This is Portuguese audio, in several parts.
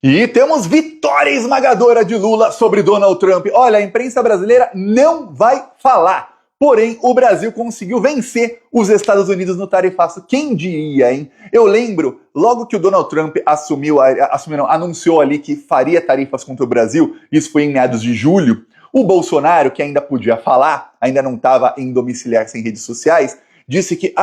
E temos vitória esmagadora de Lula sobre Donald Trump. Olha, a imprensa brasileira não vai falar. Porém, o Brasil conseguiu vencer os Estados Unidos no tarifaço. Quem diria, hein? Eu lembro, logo que o Donald Trump anunciou ali que faria tarifas contra o Brasil, isso foi em meados de julho, o Bolsonaro, que ainda podia falar, ainda não estava em domiciliar sem redes sociais, disse que,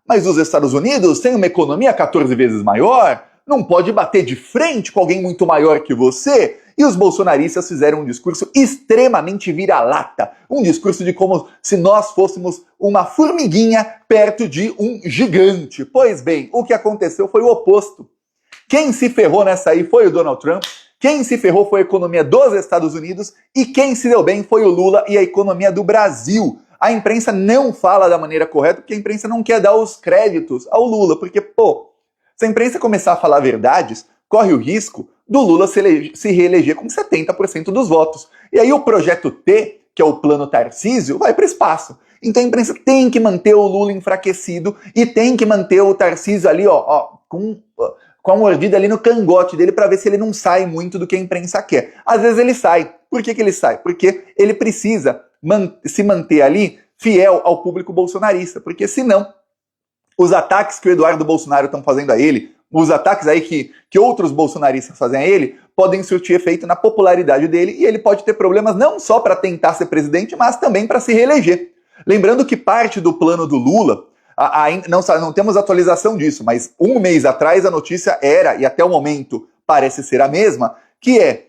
mas os Estados Unidos têm uma economia 14 vezes maior, não pode bater de frente com alguém muito maior que você. E os bolsonaristas fizeram um discurso extremamente vira-lata. Um discurso de como se nós fôssemos uma formiguinha perto de um gigante. Pois bem, o que aconteceu foi o oposto. Quem se ferrou nessa aí foi o Donald Trump. Quem se ferrou foi a economia dos Estados Unidos. E quem se deu bem foi o Lula e a economia do Brasil. A imprensa não fala da maneira correta porque a imprensa não quer dar os créditos ao Lula. Porque, se a imprensa começar a falar verdades, corre o risco do Lula se reeleger com 70% dos votos. E aí o projeto T, que é o plano Tarcísio, vai para o espaço. Então a imprensa tem que manter o Lula enfraquecido e tem que manter o Tarcísio ali, com a mordida ali no cangote dele para ver se ele não sai muito do que a imprensa quer. Às vezes ele sai. Por que ele sai? Porque ele precisa se manter ali fiel ao público bolsonarista, porque senão os ataques que o Eduardo Bolsonaro estão fazendo a ele, os ataques aí que outros bolsonaristas fazem a ele, podem surtir efeito na popularidade dele e ele pode ter problemas não só para tentar ser presidente, mas também para se reeleger. Lembrando que parte do plano do Lula, não temos atualização disso, mas um mês atrás a notícia era, e até o momento parece ser a mesma, que é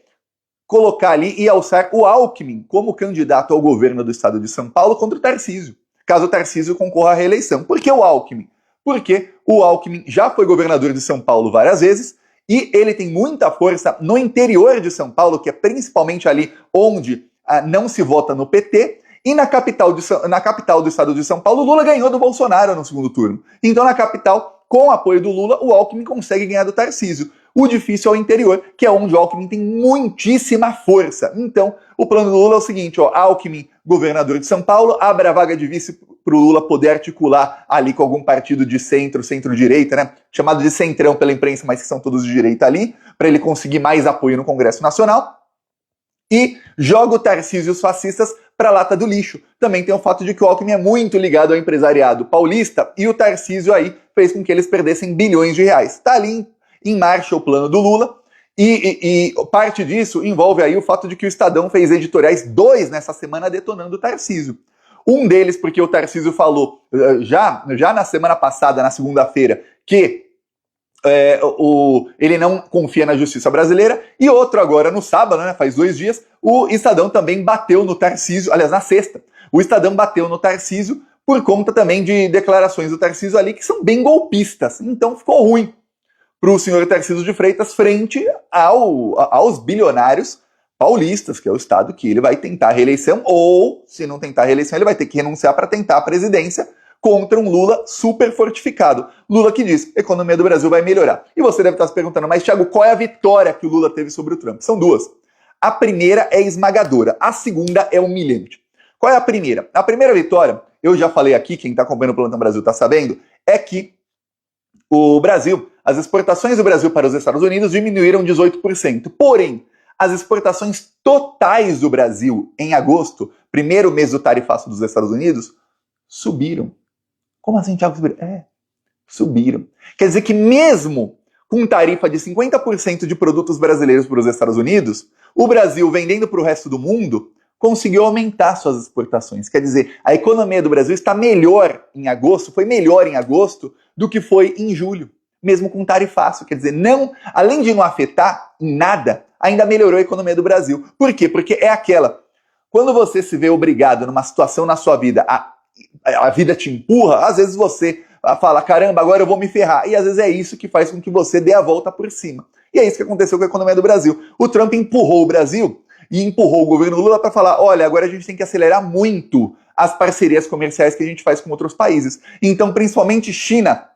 colocar ali e alçar o Alckmin como candidato ao governo do estado de São Paulo contra o Tarcísio, caso o Tarcísio concorra à reeleição. Por que o Alckmin? Porque o Alckmin já foi governador de São Paulo várias vezes e ele tem muita força no interior de São Paulo, que é principalmente ali onde não se vota no PT, e na capital do estado de São Paulo, Lula ganhou do Bolsonaro no segundo turno. Então na capital, com o apoio do Lula, o Alckmin consegue ganhar do Tarcísio. O difícil é o interior, que é onde o Alckmin tem muitíssima força. Então, o plano do Lula é o seguinte, Alckmin, governador de São Paulo, abre a vaga de vice para o Lula poder articular ali com algum partido de centro-direita, né? Chamado de centrão pela imprensa, mas que são todos de direita ali, para ele conseguir mais apoio no Congresso Nacional. E joga o Tarcísio e os fascistas para a lata do lixo. Também tem o fato de que o Alckmin é muito ligado ao empresariado paulista e o Tarcísio aí fez com que eles perdessem bilhões de reais. Está ali em marcha o plano do Lula e parte disso envolve aí o fato de que o Estadão fez editoriais 2 nessa semana detonando o Tarcísio. Um deles porque o Tarcísio falou já na semana passada, na segunda-feira, que ele não confia na justiça brasileira, e outro agora no sábado, né, faz 2 dias, o Estadão também bateu no Tarcísio, aliás, na sexta, o Estadão bateu no Tarcísio por conta também de declarações do Tarcísio ali que são bem golpistas, então ficou ruim para o senhor Tarcísio de Freitas frente aos bilionários paulistas, que é o estado que ele vai tentar a reeleição, ou, se não tentar a reeleição, ele vai ter que renunciar para tentar a presidência contra um Lula super fortificado. Lula que diz, a economia do Brasil vai melhorar. E você deve estar se perguntando, mas Thiago, qual é a vitória que o Lula teve sobre o Trump? São 2. A primeira é esmagadora, a segunda é humilhante. Qual é a primeira? A primeira vitória, eu já falei aqui, quem está acompanhando o Plantão Brasil está sabendo, é que o Brasil, as exportações do Brasil para os Estados Unidos diminuíram 18%. Porém, as exportações totais do Brasil em agosto, primeiro mês do tarifaço dos Estados Unidos, subiram. Como assim, Thiago? Subiram. Quer dizer que mesmo com tarifa de 50% de produtos brasileiros para os Estados Unidos, o Brasil, vendendo para o resto do mundo, conseguiu aumentar suas exportações. Quer dizer, a economia do Brasil está melhor em agosto, foi melhor em agosto do que foi em julho, mesmo com tarifaço. Quer dizer, não, além de não afetar em nada, ainda melhorou a economia do Brasil. Por quê? Porque é aquela, quando você se vê obrigado numa situação na sua vida, a vida te empurra, às vezes você fala, caramba, agora eu vou me ferrar. E às vezes é isso que faz com que você dê a volta por cima. E é isso que aconteceu com a economia do Brasil. O Trump empurrou o Brasil e empurrou o governo Lula para falar, olha, agora a gente tem que acelerar muito as parcerias comerciais que a gente faz com outros países. Então, principalmente China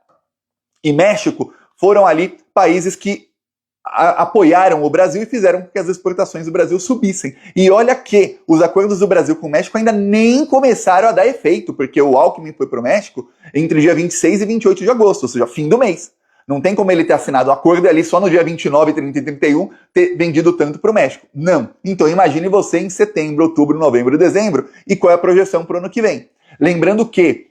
e México foram ali países que apoiaram o Brasil e fizeram com que as exportações do Brasil subissem. E olha que os acordos do Brasil com o México ainda nem começaram a dar efeito, porque o Alckmin foi para o México entre dia 26 e 28 de agosto, ou seja, fim do mês. Não tem como ele ter assinado o acordo ali só no dia 29, 30 e 31 ter vendido tanto para o México. Não. Então imagine você em setembro, outubro, novembro e dezembro e qual é a projeção para o ano que vem. Lembrando que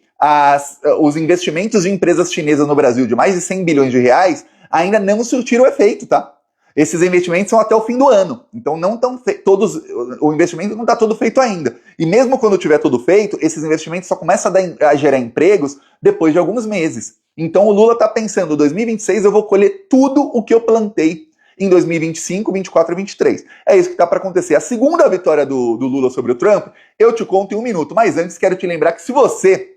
os investimentos de empresas chinesas no Brasil de mais de 100 bilhões de reais ainda não surtiram efeito, tá? Esses investimentos são até o fim do ano, então não estão todos, o investimento não está todo feito ainda. E mesmo quando tiver tudo feito, esses investimentos só começam a gerar empregos depois de alguns meses. Então o Lula está pensando, 2026 eu vou colher tudo o que eu plantei em 2025, 24 e 23. É isso que está para acontecer. A segunda vitória do Lula sobre o Trump, eu te conto em um minuto, mas antes quero te lembrar que se você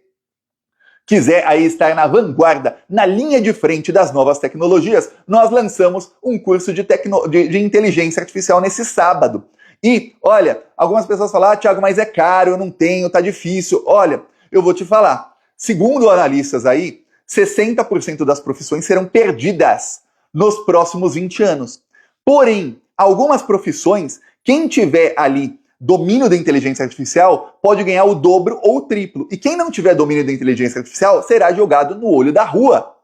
quiser aí estar na vanguarda, na linha de frente das novas tecnologias, nós lançamos um curso de inteligência artificial nesse sábado. E, olha, algumas pessoas falam, Thiago, mas é caro, eu não tenho, tá difícil. Olha, eu vou te falar, segundo analistas aí, 60% das profissões serão perdidas nos próximos 20 anos. Porém, algumas profissões, quem tiver ali domínio da inteligência artificial pode ganhar o dobro ou o triplo. E quem não tiver domínio da inteligência artificial será jogado no olho da rua.